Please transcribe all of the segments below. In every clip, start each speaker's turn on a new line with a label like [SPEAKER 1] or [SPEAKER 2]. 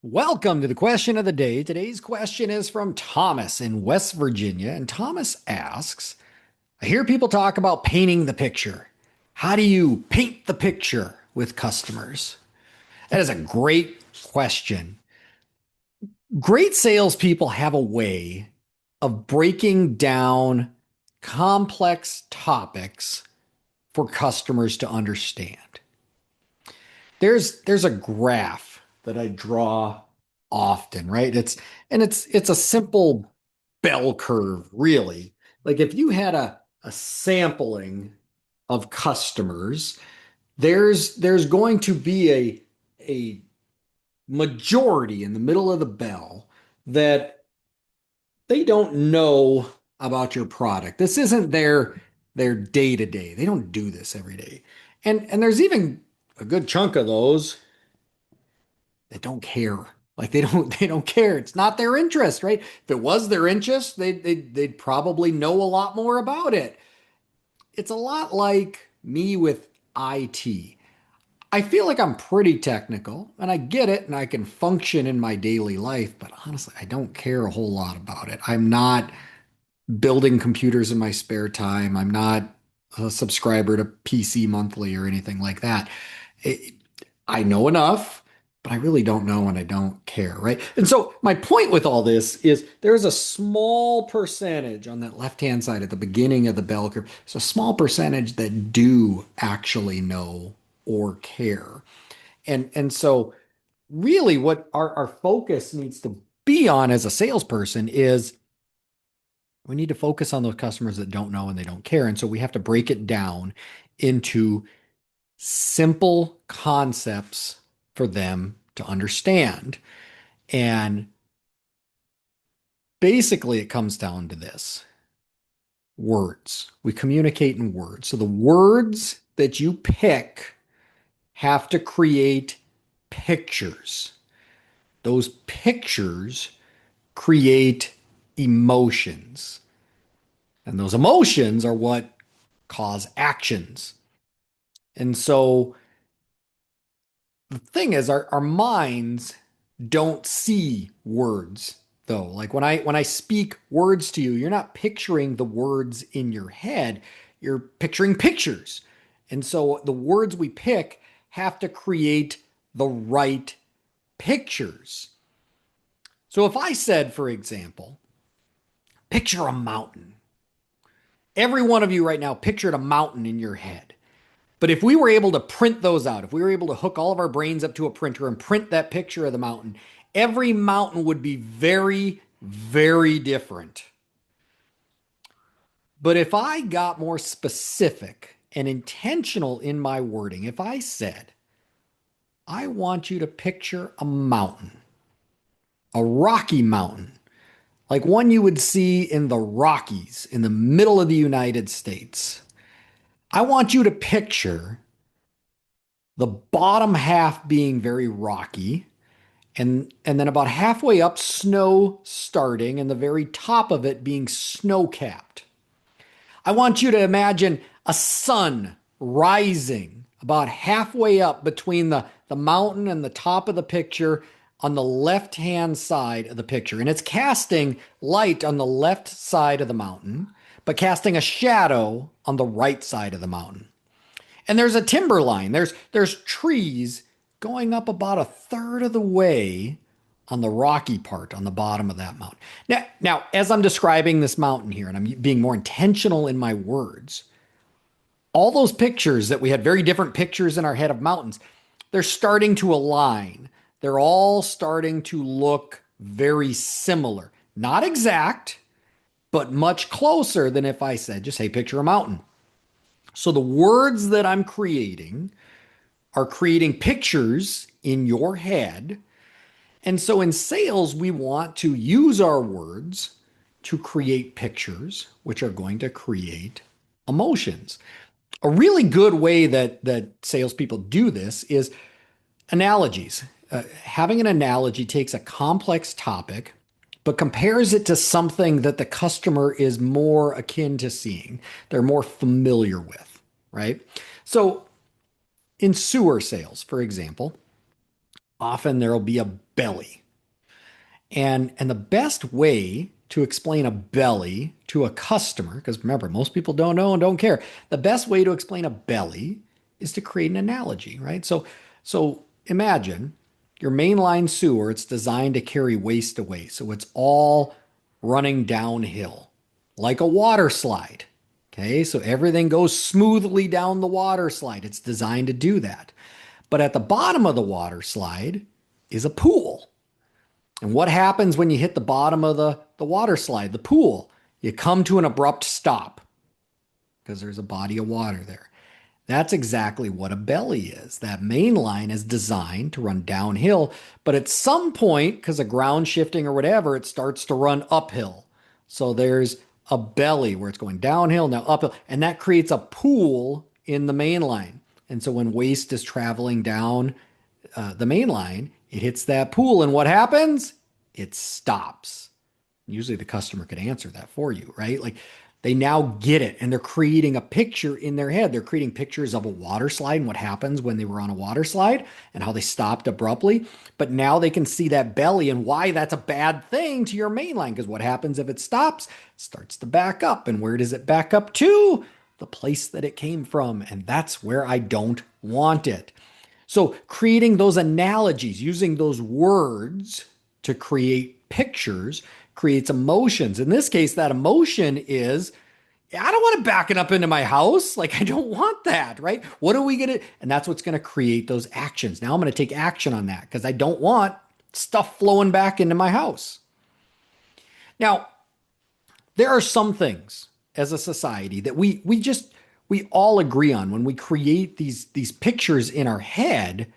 [SPEAKER 1] Welcome to the question of the day. Today's question is from Thomas in West Virginia. And Thomas asks, I hear people talk about painting the picture. How do you paint the picture with customers? That is a great question. Great salespeople have a way of breaking down complex topics for customers to understand. There's a graph that I draw often, right? It's a simple bell curve, really. Like if you had a sampling of customers, there's going to be a majority in the middle of the bell that they don't know about your product. This isn't their day to day. They don't do this every day. And there's even a good chunk of those that don't care. Like they don't care. It's not their interest, right? If it was their interest, they'd probably know a lot more about it. It's a lot like me with IT. I feel like I'm pretty technical and I get it and I can function in my daily life, but honestly, I don't care a whole lot about it. I'm not building computers in my spare time. I'm not a subscriber to PC Monthly or anything like that. It, I know enough, but I really don't know and I don't care, right? And so my point with all this is there's a small percentage on that left-hand side at the beginning of the bell curve. It's a small percentage that do actually know or care. And so really what our focus needs to be on as a salesperson is we need to focus on those customers that don't know and they don't care. And so we have to break it down into simple concepts for them to understand. And basically, it comes down to this words. We communicate in words. So the words that you pick have to create pictures. Those pictures create emotions. And those emotions are what cause actions. And so the thing is, our minds don't see words though. Like when I speak words to you, you're not picturing the words in your head. You're picturing pictures. And so the words we pick have to create the right pictures. So if I said, for example, picture a mountain. Every one of you right now pictured a mountain in your head. But if we were able to print those out, if we were able to hook all of our brains up to a printer and print that picture of the mountain, every mountain would be very, very different. But if I got more specific and intentional in my wording, if I said, I want you to picture a mountain, a rocky mountain, like one you would see in the Rockies in the middle of the United States. I want you to picture the bottom half being very rocky, and then about halfway up, snow starting, and the very top of it being snow capped. I want you to imagine a sun rising about halfway up between the mountain and the top of the picture on the left hand side of the picture. And it's casting light on the left side of the mountain, but casting a shadow on the right side of the mountain. And there's a timber line. There's trees going up about a third of the way on the rocky part on the bottom of that mountain. Now, as I'm describing this mountain here, and I'm being more intentional in my words, all those pictures that we had very different pictures in our head of mountains, they're starting to align. They're all starting to look very similar. Not exact, but much closer than if I said, just hey, picture a mountain. So the words that I'm creating are creating pictures in your head. And so in sales, we want to use our words to create pictures, which are going to create emotions. A really good way that salespeople do this is analogies. Having an analogy takes a complex topic, but compares it to something that the customer is more akin to seeing, they're more familiar with, right? So in sewer sales, for example, often there'll be a belly. And the best way to explain a belly to a customer, because remember, most people don't know and don't care. The best way to explain a belly is to create an analogy, right? So imagine your mainline sewer, it's designed to carry waste away. So it's all running downhill like a water slide. Okay, so everything goes smoothly down the water slide. It's designed to do that. But at the bottom of the water slide is a pool. And what happens when you hit the bottom of the water slide, the pool? You come to an abrupt stop because there's a body of water there. That's exactly what a belly is. That main line is designed to run downhill, but at some point, because of ground shifting or whatever, it starts to run uphill. So there's a belly where it's going downhill, now uphill, and that creates a pool in the main line. And so when waste is traveling down the main line, it hits that pool, and what happens? It stops. Usually the customer could answer that for you, right? Like they now get it and they're creating a picture in their head. They're creating pictures of a water slide and what happens when they were on a water slide and how they stopped abruptly. But now they can see that belly and why that's a bad thing to your main line. Because what happens if it stops? It starts to back up. And where does it back up to? The place that it came from. And that's where I don't want it. So creating those analogies, using those words to create pictures, creates emotions. In this case, that emotion is, I don't want to back it up into my house. Like, I don't want that, right? What are we going to, and that's what's going to create those actions. Now I'm going to take action on that because I don't want stuff flowing back into my house. Now, there are some things as a society that we all agree on. When we create these pictures in our head,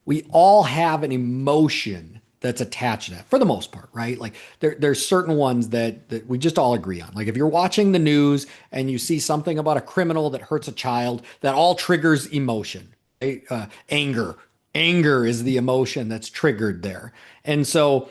[SPEAKER 1] we all have an emotion that's attached to that for the most part, right? Like there's certain ones that we just all agree on. Like if you're watching the news and you see something about a criminal that hurts a child, that all triggers emotion, right? Anger. Anger is the emotion that's triggered there. And so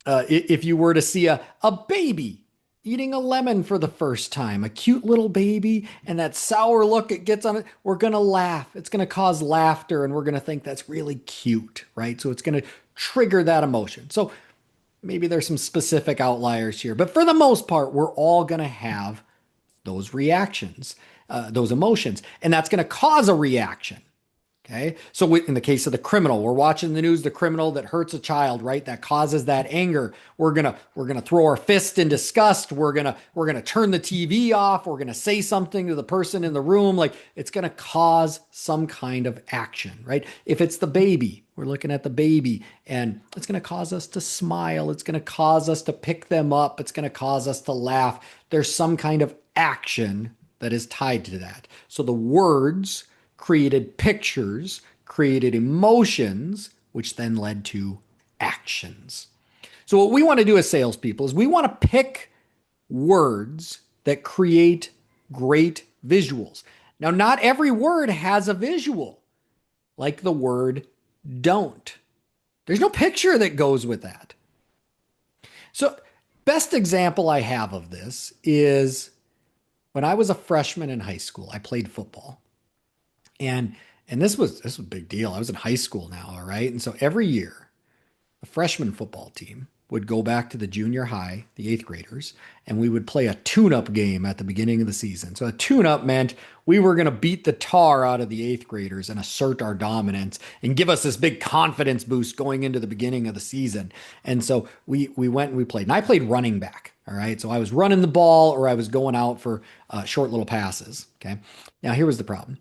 [SPEAKER 1] if you were to see a baby eating a lemon for the first time, a cute little baby, and that sour look it gets on it, we're going to laugh. It's going to cause laughter, and we're going to think that's really cute, right? So it's going to trigger that emotion. So maybe there's some specific outliers here, but for the most part, we're all going to have those reactions, those emotions, and that's going to cause a reaction. Okay. So in the case of the criminal, we're watching the news, the criminal that hurts a child, right? That causes that anger. We're going to throw our fist in disgust. We're going to turn the TV off. We're going to say something to the person in the room. Like it's going to cause some kind of action, right? If it's the baby, we're looking at the baby and it's going to cause us to smile. It's going to cause us to pick them up. It's going to cause us to laugh. There's some kind of action that is tied to that. So the words created pictures, created emotions, which then led to actions. So what we want to do as salespeople is we want to pick words that create great visuals. Now, not every word has a visual, like the word don't. There's no picture that goes with that. So best example I have of this is when I was a freshman in high school, I played football. And this was a big deal. I was in high school now, all right? And so every year, the freshman football team would go back to the junior high, the eighth graders, and we would play a tune-up game at the beginning of the season. So a tune-up meant we were going to beat the tar out of the eighth graders and assert our dominance and give us this big confidence boost going into the beginning of the season. And so we went and we played. And I played running back, all right? So I was running the ball or I was going out for short little passes, okay? Now, here was the problem.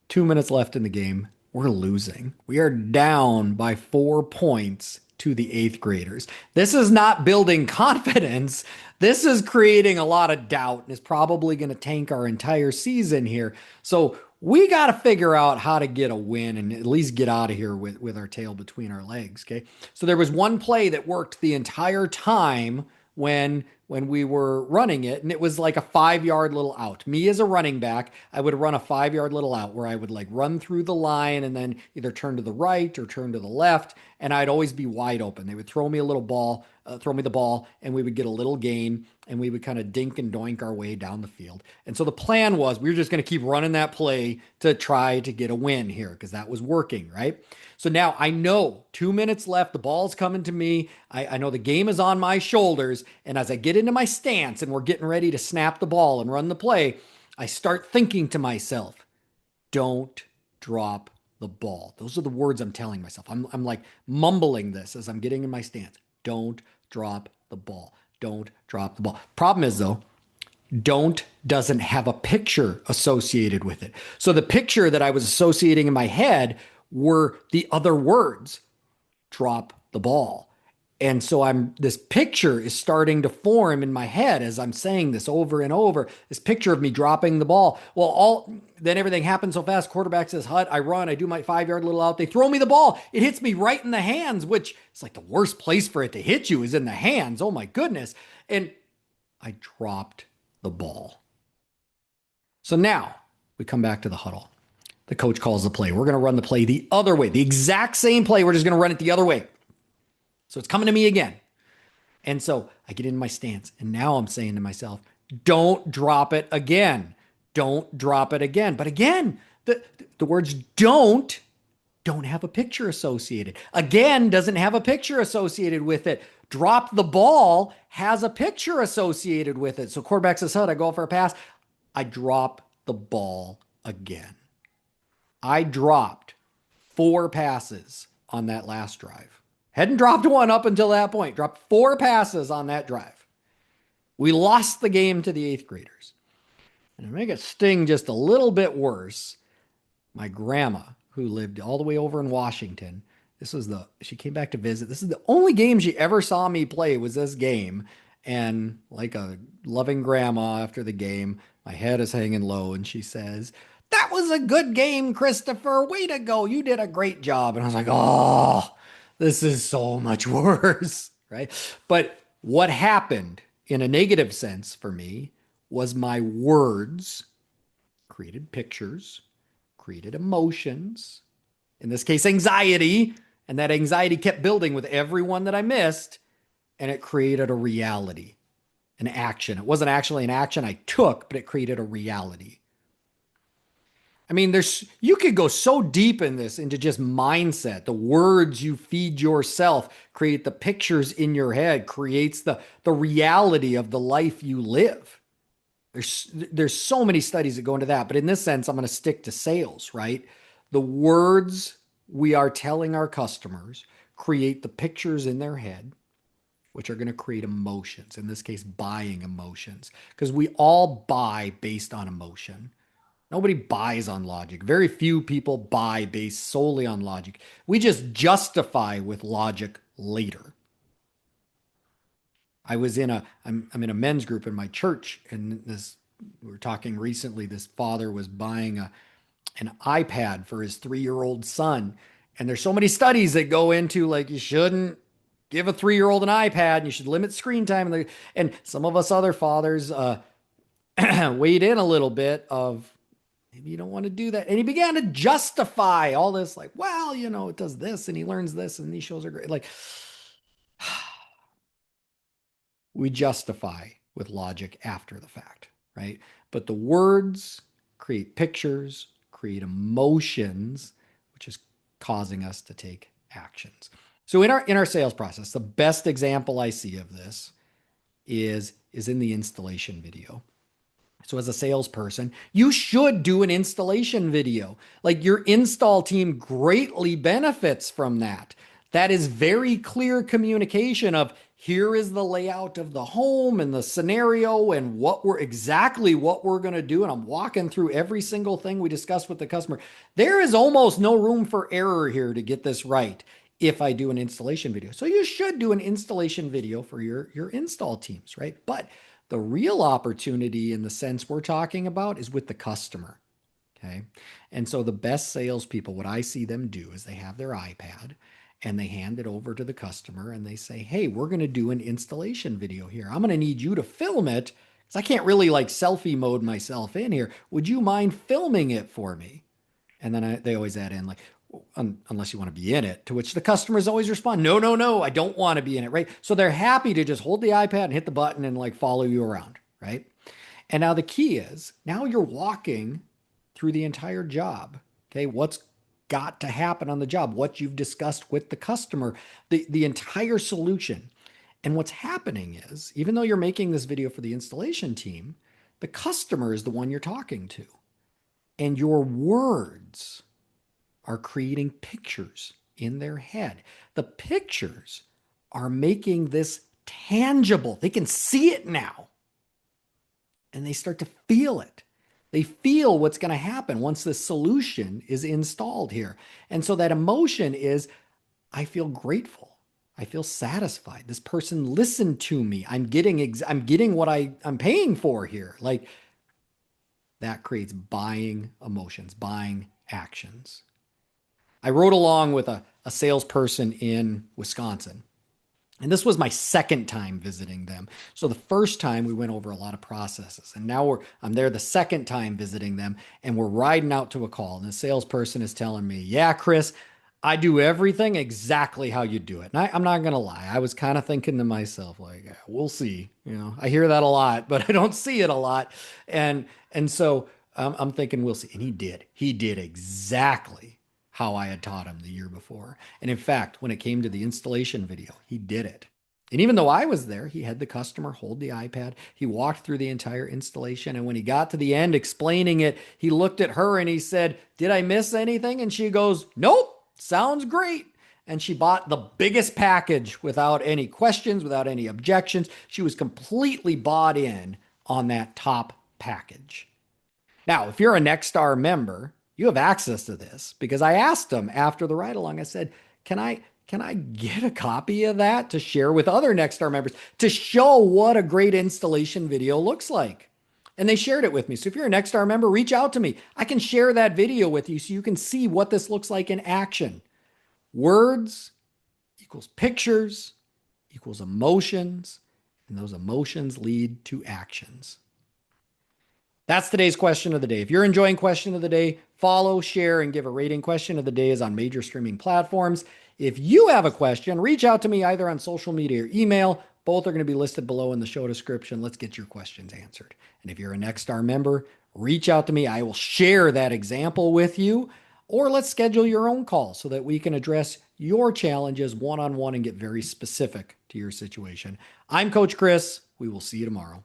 [SPEAKER 1] 2 minutes left in the game. We're losing. We are down by 4 points to the eighth graders. This is not building confidence. This is creating a lot of doubt and is probably going to tank our entire season here. So we got to figure out how to get a win and at least get out of here with our tail between our legs. Okay. So there was one play that worked the entire time when when we were running it, and it was like a 5 yard little out. Me as a running back, I would run a 5 yard little out where I would like run through the line and then either turn to the right or turn to the left, and I'd always be wide open. They would throw me a little ball, throw me the ball, and we would get a little gain, and we would kind of dink and doink our way down the field. And so the plan was we were just going to keep running that play to try to get a win here because that was working, right? So now I know 2 minutes left. The ball's coming to me. I know the game is on my shoulders. And as I get into my stance and we're getting ready to snap the ball and run the play, I start thinking to myself, don't drop the ball. Those are the words I'm telling myself. I'm like mumbling this as I'm getting in my stance. Don't drop the ball. Don't drop the ball. Problem is, though, don't doesn't have a picture associated with it. So the picture that I was associating in my head were the other words, drop the ball. And so this picture is starting to form in my head as I'm saying this over and over, this picture of me dropping the ball. Well, then everything happens so fast. Quarterback says, hut, I run, I do my 5 yard little out. They throw me the ball. It hits me right in the hands, which is like the worst place for it to hit you is in the hands. Oh my goodness. And I dropped the ball. So now we come back to the huddle. The coach calls the play. We're going to run the play the other way, the exact same play. We're just going to run it the other way. So it's coming to me again. And so I get in my stance. And now I'm saying to myself, don't drop it again. Don't drop it again. But again, the words don't have a picture associated. Again, doesn't have a picture associated with it. Drop the ball has a picture associated with it. So quarterback says, hut, I go for a pass. I drop the ball again. I dropped 4 passes on that last drive. Hadn't dropped one up until that point. Dropped 4 passes on that drive. We lost the game to the 8th graders. And to make it sting just a little bit worse, my grandma, who lived all the way over in Washington, she came back to visit. This is the only game she ever saw me play was this game. And like a loving grandma after the game, my head is hanging low and she says, that was a good game, Christopher. Way to go. You did a great job. And I was like, oh, this is so much worse, right? But what happened in a negative sense for me was my words created pictures, created emotions, in this case, anxiety. And that anxiety kept building with everyone that I missed. And it created a reality, an action. It wasn't actually an action I took, but it created a reality. I mean, you could go so deep in this into just mindset. The words you feed yourself create the pictures in your head, creates the reality of the life you live. There's so many studies that go into that. But in this sense, I'm going to stick to sales, right? The words we are telling our customers create the pictures in their head, which are going to create emotions. In this case, buying emotions, because we all buy based on emotion. Nobody buys on logic. Very few people buy based solely on logic. We just justify with logic later. I'm in a men's group in my church, and we were talking recently, this father was buying an iPad for his 3-year-old son. And there's so many studies that go into like, you shouldn't give a 3-year-old an iPad and you should limit screen time. And some of us other fathers weighed in a little bit of, maybe you don't want to do that. And he began to justify all this, like, well, it does this and he learns this and these shows are great. Like, we justify with logic after the fact, right? But the words create pictures, create emotions, which is causing us to take actions. So in our sales process, the best example I see of this is in the installation video. So as a salesperson, you should do an installation video. Like your install team greatly benefits from that. That is very clear communication of here is the layout of the home and the scenario and what we're going to do. And I'm walking through every single thing we discussed with the customer. There is almost no room for error here to get this right if I do an installation video. So you should do an installation video for your install teams, right? But the real opportunity in the sense we're talking about is with the customer, okay? And so the best salespeople, what I see them do is they have their iPad and they hand it over to the customer and they say, hey, we're going to do an installation video here. I'm going to need you to film it because I can't really like selfie mode myself in here. Would you mind filming it for me? And then they always add in like, unless you want to be in it, to which the customers always respond, no, no, no, I don't want to be in it, right? So they're happy to just hold the iPad and hit the button and like follow you around, right? And now the key is now you're walking through the entire job. Okay. What's got to happen on the job, what you've discussed with the customer, the entire solution. And what's happening is, even though you're making this video for the installation team, the customer is the one you're talking to. And your words are creating pictures in their head. The pictures are making this tangible. They can see it now. And they start to feel it. They feel what's going to happen once the solution is installed here. And so that emotion is, I feel grateful. I feel satisfied. This person listened to me. I'm getting what I'm paying for here. Like that creates buying emotions, buying actions. I rode along with a salesperson in Wisconsin. And this was my second time visiting them. So the first time we went over a lot of processes. And now I'm there the second time visiting them, and we're riding out to a call. And the salesperson is telling me, yeah, Chris, I do everything exactly how you do it. And I'm not going to lie. I was kind of thinking to myself, like, yeah, we'll see. I hear that a lot, but I don't see it a lot. And so I'm thinking we'll see. And he did. He did exactly how I had taught him the year before. And in fact, when it came to the installation video, he did it. And even though I was there, he had the customer hold the iPad. He walked through the entire installation. And when he got to the end explaining it, he looked at her and he said, did I miss anything? And she goes, nope, sounds great. And she bought the biggest package without any questions, without any objections. She was completely bought in on that top package. Now, if you're a Nexstar member, you have access to this because I asked them after the ride along, I said, can I get a copy of that to share with other Nexstar members to show what a great installation video looks like? And they shared it with me. So if you're a Nexstar member, reach out to me. I can share that video with you so you can see what this looks like in action. Words equals pictures equals emotions, and those emotions lead to actions. That's today's question of the day. If you're enjoying question of the day, follow, share, and give a rating. Question of the day is on major streaming platforms. If you have a question, reach out to me either on social media or email. Both are going to be listed below in the show description. Let's get your questions answered. And if you're a Nexstar member, reach out to me. I will share that example with you. Or let's schedule your own call so that we can address your challenges one-on-one and get very specific to your situation. I'm Coach Chris. We will see you tomorrow.